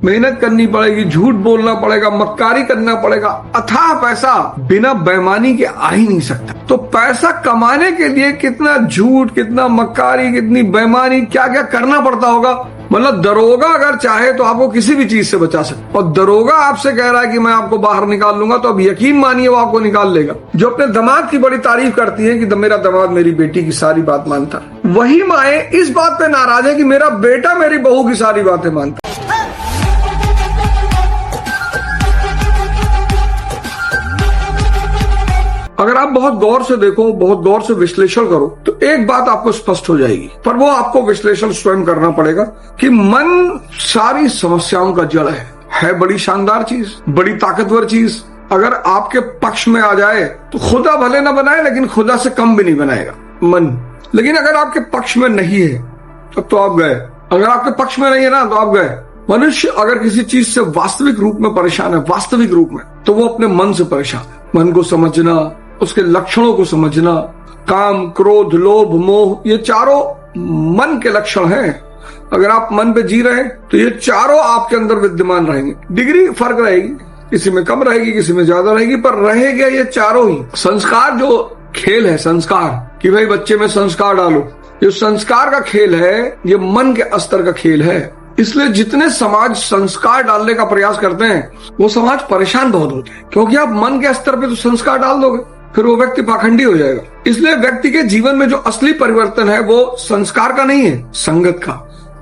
मेहनत करनी पड़ेगी, झूठ बोलना पड़ेगा, मक्कारी करना पड़ेगा। अथाह पैसा बिना बेईमानी के आ ही नहीं सकता। तो पैसा कमाने के लिए कितना झूठ, कितना मक्कारी, कितनी बेईमानी, क्या क्या करना पड़ता होगा। मतलब दरोगा अगर चाहे तो आपको किसी भी चीज से बचा सकता, और दरोगा आपसे कह रहा है कि मैं आपको बाहर निकाल लूंगा, तो अब यकीन मानिए वो आपको निकाल लेगा। जो अपने दामाद की बड़ी तारीफ करती है कि मेरा दामाद मेरी बेटी की सारी बात मानता, वही माए इस बात पे नाराज है कि मेरा बेटा मेरी बहू की सारी बातें मानता। अगर आप बहुत गौर से देखो, बहुत गौर से विश्लेषण करो, तो एक बात आपको स्पष्ट हो जाएगी, पर वो आपको विश्लेषण स्वयं करना पड़ेगा कि मन सारी समस्याओं का जड़ है बड़ी शानदार चीज, बड़ी ताकतवर चीज। अगर आपके पक्ष में आ जाए तो खुदा भले ना बनाए, लेकिन खुदा से कम भी नहीं बनाएगा मन। लेकिन अगर आपके पक्ष में नहीं है तब तो आप गए। अगर आपके पक्ष में नहीं है ना तो आप गए। मनुष्य अगर किसी चीज से वास्तविक रूप में परेशान है, वास्तविक रूप में, तो वो अपने मन से परेशान है। मन को समझना, उसके लक्षणों को समझना, काम, क्रोध, लोभ, मोह, ये चारों मन के लक्षण हैं। अगर आप मन पे जी रहे हैं तो ये चारों आपके अंदर विद्यमान रहेंगे। डिग्री फर्क रहेगी, किसी में कम रहेगी, किसी में ज्यादा रहेगी, पर रहेगा ये चारों ही। संस्कार जो खेल है, संस्कार कि भाई बच्चे में संस्कार डालो, ये संस्कार का खेल है, ये मन के स्तर का खेल है। इसलिए जितने समाज संस्कार डालने का प्रयास करते हैं वो समाज परेशान बहुत होते हैं, क्योंकि आप मन के स्तर पे तो संस्कार डाल दोगे फिर वो व्यक्ति पाखंडी हो जाएगा। इसलिए व्यक्ति के जीवन में जो असली परिवर्तन है वो संस्कार का नहीं है, संगत का,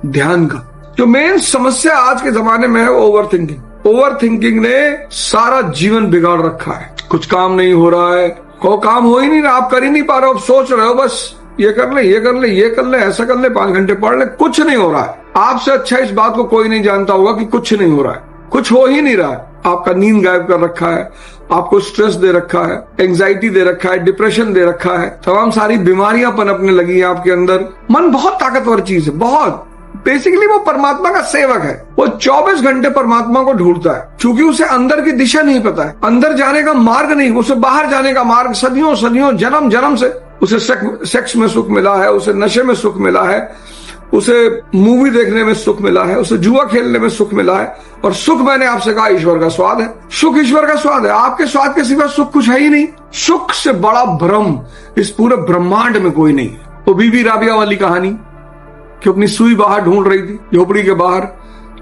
ध्यान का। जो मेन समस्या आज के जमाने में है वो ओवर थिंकिंग। ओवर थिंकिंग ने सारा जीवन बिगाड़ रखा है। कुछ काम नहीं हो रहा है, कोई काम हो ही नहीं रहा, आप कर ही नहीं पा रहे हो, आप सोच रहे हो बस ये कर ले, ये कर ले, ये कर ले, ऐसा कर ले, 5 घंटे पढ़ ले, कुछ नहीं हो रहा है। आपसे अच्छा इस बात को कोई नहीं जानता होगा कि कुछ नहीं हो रहा है, कुछ हो ही नहीं रहा है। आपका नींद गायब कर रखा है, आपको स्ट्रेस दे रखा है, एंजाइटी दे रखा है, डिप्रेशन दे रखा है, तमाम सारी बीमारियां पनपने लगी है आपके अंदर। मन बहुत ताकतवर चीज है, बहुत। बेसिकली वो परमात्मा का सेवक है। वो 24 घंटे परमात्मा को ढूंढता है, क्योंकि उसे अंदर की दिशा नहीं पता है, अंदर जाने का मार्ग नहीं, उसे बाहर जाने का मार्ग सदियों सदियों जन्म जन्म से उसे सेक्स में सुख मिला है, उसे नशे में सुख मिला है, उसे मूवी देखने में सुख मिला है, उसे जुआ खेलने में सुख मिला है। और सुख मैंने आपसे कहा ईश्वर का स्वाद है, सुख ईश्वर का स्वाद है। आपके स्वाद के सिवा सुख कुछ है ही नहीं। सुख से बड़ा भ्रम इस पूरे ब्रह्मांड में कोई नहीं है। वो बीबी राबिया वाली कहानी कि अपनी सुई बाहर ढूंढ रही थी, झोपड़ी के बाहर,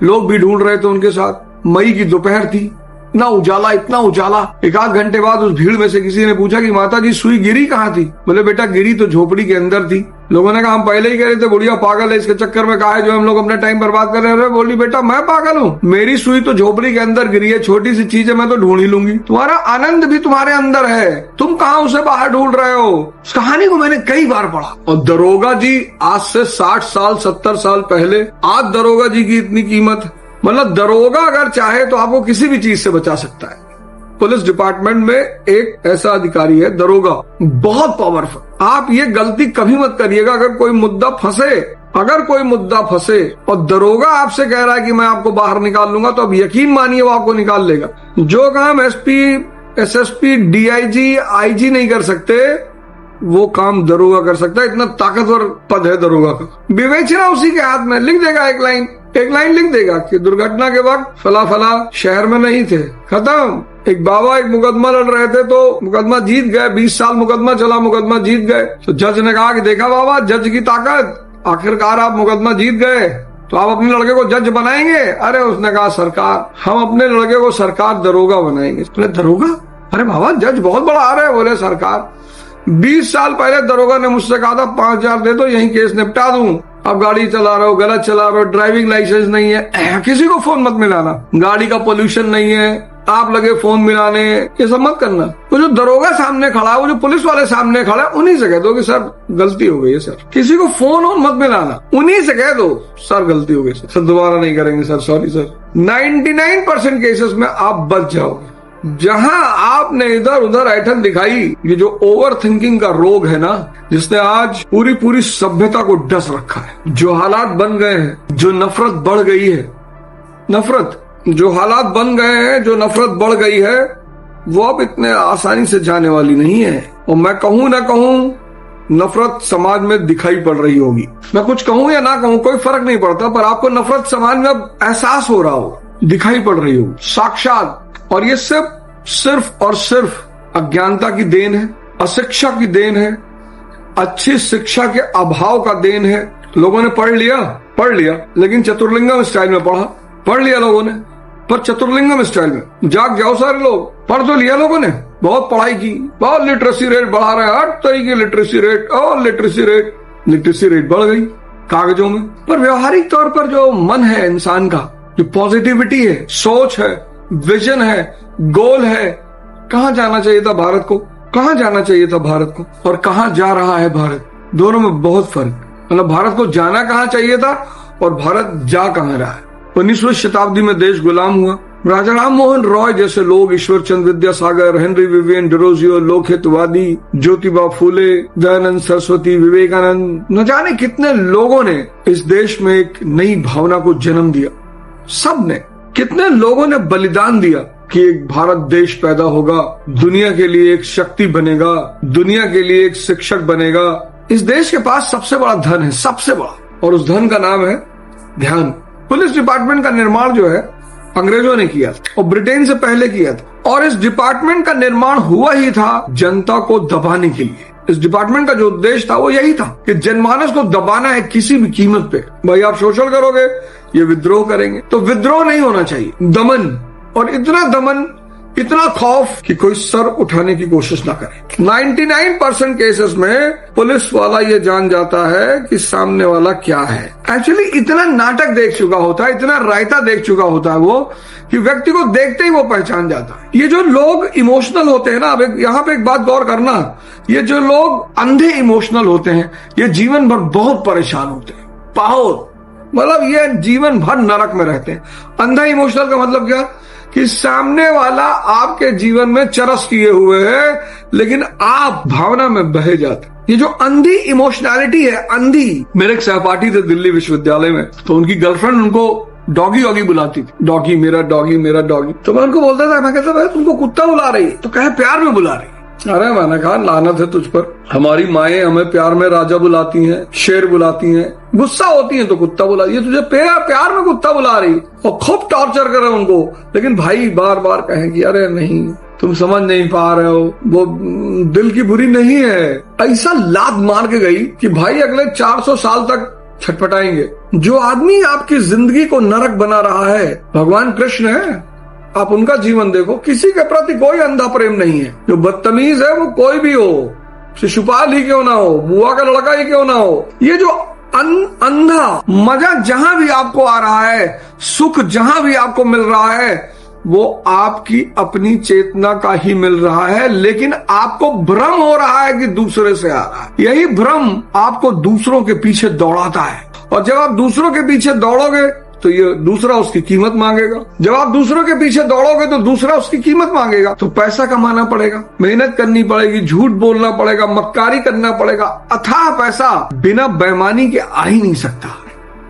लोग भी ढूंढ रहे थे उनके साथ। मई की दोपहर थी, इतना उजाला, इतना उजाला। 1 आध घंटे बाद उस भीड़ में से किसी ने पूछा कि माता जी सुई गिरी कहाँ थी? बोले बेटा गिरी तो झोपड़ी के अंदर थी। लोगों ने कहा हम पहले ही कह रहे थे बुढ़िया पागल है, इसके चक्कर में कहा है जो हम लोग अपना टाइम बर्बाद कर रहे हैं। बोली बेटा मैं पागल हूँ, मेरी सुई तो झोपड़ी के अंदर गिरी है, छोटी सी चीज है, मैं तो ढूंढ ही लूंगी। तुम्हारा आनंद भी तुम्हारे अंदर है, तुम कहाँ उसे बाहर ढूंढ रहे हो? उस कहानी को मैंने कई बार पढ़ा। और दरोगा जी आज से 60 साल 70 साल पहले, आज दरोगा जी की इतनी कीमत। मतलब दरोगा अगर चाहे तो आपको किसी भी चीज से बचा सकता है। पुलिस डिपार्टमेंट में एक ऐसा अधिकारी है दरोगा, बहुत पावरफुल। आप ये गलती कभी मत करिएगा, अगर कोई मुद्दा फंसे और दरोगा आपसे कह रहा है कि मैं आपको बाहर निकाल लूंगा, तो अब यकीन मानिए वो आपको निकाल लेगा। जो काम एसपी, एसएसपी, डीआईजी, आईजी नहीं कर सकते वो काम दरोगा कर सकता है। इतना ताकतवर पद है दरोगा का। विवेचना उसी के हाथ में। लिख देगा एक लाइन लिख देगा कि दुर्घटना के वक्त फला फला शहर में नहीं थे, खत्म। एक बाबा एक मुकदमा लड़ रहे थे तो मुकदमा जीत गए, 20 साल मुकदमा चला, मुकदमा जीत गए। तो जज ने कहा कि देखा बाबा जज की ताकत, आखिरकार आप मुकदमा जीत गए, तो आप अपने लड़के को जज बनाएंगे? अरे उसने कहा सरकार, हम अपने लड़के को सरकार दरोगा बनाएंगे। बोले दरोगा? अरे बाबा जज बहुत बड़ा आ रहा है। बोले सरकार 20 साल पहले दरोगा ने मुझसे कहा था 5,000 दे दो यही केस निपटा दूं। अब गाड़ी चला रहे हो, गलत चला रहे हो, ड्राइविंग लाइसेंस नहीं है, किसी को फोन मत मिलाना, गाड़ी का पोल्यूशन नहीं है, आप लगे फोन मिलाने, ये सब मत करना। वो जो दरोगा सामने खड़ा है, वो जो पुलिस वाले सामने खड़ा है, उन्हीं से कह दो कि सर गलती हो गई है सर। किसी को फोन मत मिलाना, उन्हीं से कह दो सर गलती हो गई सर, दोबारा नहीं करेंगे सर, सॉरी सर। 99% केसेस में आप बच जाओगे। जहां आपने इधर उधर ऐठन दिखाई, ये जो ओवर थिंकिंग का रोग है ना, जिसने आज पूरी सभ्यता को डस रखा है, जो हालात बन गए हैं, जो नफरत बढ़ गई है, जो हालात बन गए हैं, जो नफरत बढ़ गई है, वो अब इतने आसानी से जाने वाली नहीं है। और मैं कहूं ना कहूं, नफरत समाज में दिखाई पड़ रही होगी। मैं कुछ कहूं या ना कहूं कोई फर्क नहीं पड़ता, पर आपको नफरत समाज में अब एहसास हो रहा होगा। दिखाई पड़ रही हो साक्षात। और ये सिर्फ और सिर्फ अज्ञानता की देन है, अशिक्षा की देन है, अच्छी शिक्षा के अभाव का देन है। लोगों ने पढ़ लिया लेकिन चतुर्लिंगम स्टाइल में पढ़ लिया लोगों ने, पर चतुर्लिंगम स्टाइल में। जाग जाओ सारे लोग, पढ़ तो लिया लोगों ने, बहुत पढ़ाई की, बहुत लिटरेसी रेट बढ़ा रहे हैं, हर तरीके की लिटरेसी रेट, और लिटरेसी रेट बढ़ गई कागजों में। पर व्यवहारिक तौर पर जो मन है इंसान का, जो पॉजिटिविटी है, सोच है, विजन है, गोल है, कहाँ जाना चाहिए था भारत को, कहाँ जाना चाहिए था भारत को, और कहाँ जा रहा है भारत, दोनों में बहुत फर्क। मतलब भारत को जाना कहाँ चाहिए था और भारत जा कहाँ रहा है। 19वीं शताब्दी में देश गुलाम हुआ। राजा राम मोहन रॉय जैसे लोग, ईश्वर चंद्र विद्यासागर, हेनरी विवियन डिरोजियो, लोकहितवादी, ज्योतिबा फूले, दयानंद सरस्वती, विवेकानंद, न जाने कितने लोगों ने इस देश में एक नई भावना को जन्म दिया। सबने, कितने लोगों ने बलिदान दिया कि एक भारत देश पैदा होगा, दुनिया के लिए एक शक्ति बनेगा, दुनिया के लिए एक शिक्षक बनेगा। इस देश के पास सबसे बड़ा धन है, सबसे बड़ा, और उस धन का नाम है ध्यान। पुलिस डिपार्टमेंट का निर्माण जो है अंग्रेजों ने किया था और ब्रिटेन से पहले किया था, और इस डिपार्टमेंट का निर्माण हुआ ही था जनता को दबाने के लिए। इस डिपार्टमेंट का जो उद्देश्य था वो यही था कि जनमानस को दबाना है किसी भी कीमत पे। भाई आप शोषण करोगे, ये विद्रोह करेंगे, तो विद्रोह नहीं होना चाहिए, दमन। और इतना दमन, इतना खौफ कि कोई सर उठाने की कोशिश ना करे। 99% केसेस में पुलिस वाला ये जान जाता है कि सामने वाला क्या है। एक्चुअली इतना नाटक देख चुका होता है, इतना रायता देख चुका होता है वो, कि व्यक्ति को देखते ही वो पहचान जाता है। ये जो लोग इमोशनल होते हैं ना, अब यहाँ पे एक बात गौर करना, ये जो लोग अंधे इमोशनल होते हैं, ये जीवन भर बहुत परेशान होते हैं, बहुत, मतलब ये जीवन भर नरक में रहते हैं। अंधा इमोशनल का मतलब क्या, कि सामने वाला आपके जीवन में चरस किए हुए है, लेकिन आप भावना में बहे जाते। ये जो अंधी इमोशनैलिटी है, अंधी। मेरे एक सहपाठी थे दिल्ली विश्वविद्यालय में, तो उनकी गर्लफ्रेंड उनको डॉगी वॉगी बुलाती थी, डॉगी मेरा डॉगी मेरा डॉगी। तो मैं उनको बोलता था, मैं कहता भाई तुमको कुत्ता बुला रही है, तो कहे प्यार में बुला रही। अरे मैंने कहा लानत है तुझ पर, हमारी माएं हमें प्यार में राजा बुलाती हैं, शेर बुलाती हैं, गुस्सा होती हैं तो कुत्ता बुलाती है, तुझे प्यार में कुत्ता बुला रही, और खूब टॉर्चर करे उनको। लेकिन भाई बार बार कहें कि अरे नहीं, तुम समझ नहीं पा रहे हो, वो दिल की बुरी नहीं है। ऐसा लात मार के गई कि भाई अगले 400 साल तक छटपटाएंगे। जो आदमी आपकी जिंदगी को नरक बना रहा है भगवान कृष्ण है। आप उनका जीवन देखो, किसी के प्रति कोई अंधा प्रेम नहीं है। जो बदतमीज है वो कोई भी हो, शिशुपाल ही क्यों ना हो, बुआ का लड़का ही क्यों ना हो, ये जो अंधा मजा जहां भी आपको आ रहा है, सुख जहां भी आपको मिल रहा है, वो आपकी अपनी चेतना का ही मिल रहा है, लेकिन आपको भ्रम हो रहा है कि दूसरे से आ रहा है। यही भ्रम आपको दूसरों के पीछे दौड़ाता है, और जब आप दूसरों के पीछे दौड़ोगे तो ये दूसरा उसकी कीमत मांगेगा। जब आप दूसरों के पीछे दौड़ोगे तो दूसरा उसकी कीमत मांगेगा। तो पैसा कमाना पड़ेगा, मेहनत करनी पड़ेगी, झूठ बोलना पड़ेगा, मक्कारी करना पड़ेगा। अथाह पैसा बिना बेईमानी के आ ही नहीं सकता।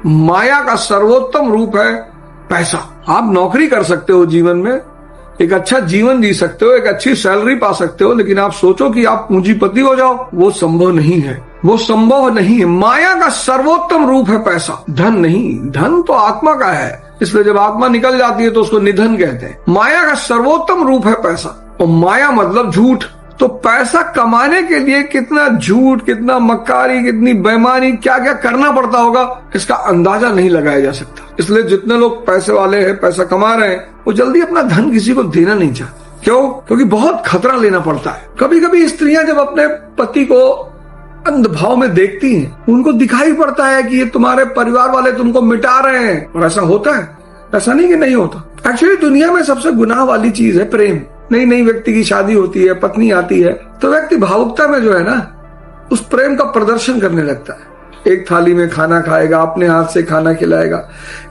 माया का सर्वोत्तम रूप है पैसा। आप नौकरी कर सकते हो, जीवन में एक अच्छा जीवन जी सकते हो, एक अच्छी सैलरी पा सकते हो, लेकिन आप सोचो कि आप पूंजीपति हो जाओ, वो संभव नहीं है, वो संभव नहीं है। माया का सर्वोत्तम रूप है पैसा, धन नहीं। धन तो आत्मा का है, इसलिए जब आत्मा निकल जाती है तो उसको निधन कहते हैं। माया का सर्वोत्तम रूप है पैसा, और माया मतलब झूठ। तो पैसा कमाने के लिए कितना झूठ, कितना मक्कारी, कितनी बेईमानी, क्या क्या करना पड़ता होगा, इसका अंदाजा नहीं लगाया जा सकता। इसलिए जितने लोग पैसे वाले हैं, पैसा कमा रहे हैं, वो जल्दी अपना धन किसी को देना नहीं चाहते। क्यों? क्योंकि बहुत खतरा लेना पड़ता है। कभी कभी स्त्रियां जब अपने पति को अंधभाव में देखती हैं, उनको दिखाई पड़ता है कि ये तुम्हारे परिवार वाले तुमको मिटा रहे हैं, और ऐसा होता है, ऐसा नहीं कि नहीं होता। एक्चुअली दुनिया में सबसे गुनाह वाली चीज है प्रेम। नई व्यक्ति की शादी होती है, पत्नी आती है, तो व्यक्ति भावुकता में जो है ना, उस प्रेम का प्रदर्शन करने लगता है। एक थाली में खाना खाएगा, अपने हाथ से खाना खिलाएगा,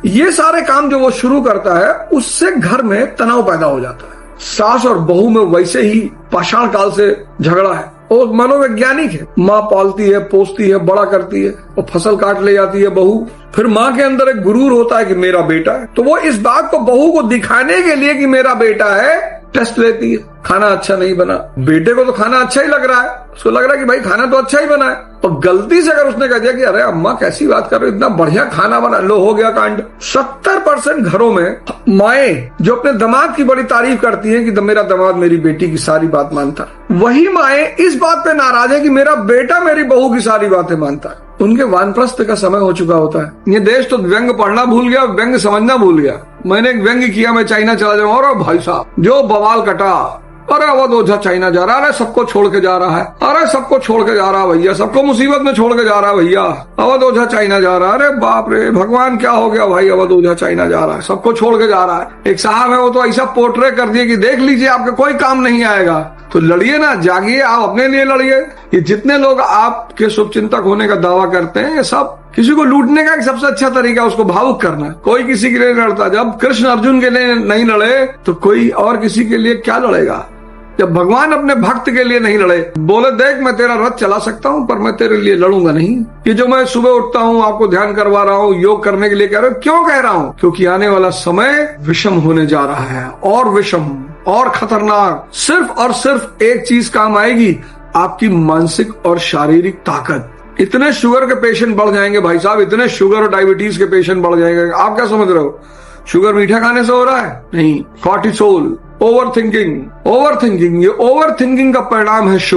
ये सारे काम जो वो शुरू करता है, उससे घर में तनाव पैदा हो जाता है। सास और बहू में वैसे ही पाषाण काल से झगड़ा है। वो मनोवैज्ञानिक है। माँ पालती है, पोसती है, बड़ा करती है, और फसल काट ले जाती है बहू। फिर माँ के अंदर एक गुरूर होता है कि मेरा बेटा है, तो वो इस बात को बहू को दिखाने के लिए कि मेरा बेटा है, टेस्ट लेती है। खाना अच्छा नहीं बना, बेटे को तो खाना अच्छा ही लग रहा है, उसको लग रहा है कि भाई खाना तो अच्छा ही बना है, और गलती से अगर उसने कह दिया कि अरे अम्मा कैसी बात कर रहे हो, इतना बढ़िया खाना बना लो, हो गया कांड। 70% घरों में माएं जो अपने दामाद की बड़ी तारीफ करती हैं कि मेरा दामाद मेरी बेटी की सारी बात मानता है, वही माएं इस बात पे नाराज है कि मेरा बेटा मेरी बहू की सारी बातें मानता है। उनके वानप्रस्थ का समय हो चुका होता है। ये देश तो व्यंग पढ़ना भूल गया, व्यंग समझना भूल गया। मैंने एक व्यंग किया, मैं चाइना चला जाऊं, और भाई साहब जो बवाल कटा, अरे अवध ओझा चाइना जा रहा है, अरे सबको छोड़ के जा रहा है, अरे सबको छोड़ के जा रहा है भैया, सबको मुसीबत में छोड़ के जा रहा है भैया, अवध ओझा चाइना जा रहा है। अरे बाप रे भगवान, क्या हो गया भाई, अवध ओझा चाइना जा रहा है, सबको छोड़ के जा रहा है। एक साहब है, वो तो ऐसा पोर्ट्रे कर दिए कि देख लीजिए आपके कोई काम नहीं आएगा। तो लड़िए ना, जागिए, आप अपने लिए लड़िए। ये जितने लोग आपके शुभचिंतक होने का दावा करते हैं, ये सब किसी को लूटने का एक सबसे अच्छा तरीका उसको भावुक करना। कोई किसी के लिए लड़ता, जब कृष्ण अर्जुन के लिए नहीं लड़े तो कोई और किसी के लिए क्या लड़ेगा। जब भगवान अपने भक्त के लिए नहीं लड़े, बोले देख मैं तेरा रथ चला सकता हूँ पर मैं तेरे लिए लड़ूंगा नहीं। ये जो मैं सुबह उठता हूँ, आपको ध्यान करवा रहा हूँ, योग करने के लिए कह रहा हूँ, क्यों कह रहा हूँ? क्योंकि आने वाला समय विषम होने जा रहा है, और विषम और खतरनाक। सिर्फ और सिर्फ एक चीज काम आएगी, आपकी मानसिक और शारीरिक ताकत। इतने शुगर के पेशेंट बढ़ जाएंगे भाई साहब, इतने शुगर और डायबिटीज के पेशेंट बढ़ जाएंगे। आप क्या समझ रहे हो? शुगर मीठा खाने से हो रहा है? नहीं, कॉर्टिसोल, ओवर थिंकिंग। ये ओवर थिंकिंग का परिणाम है शुगर।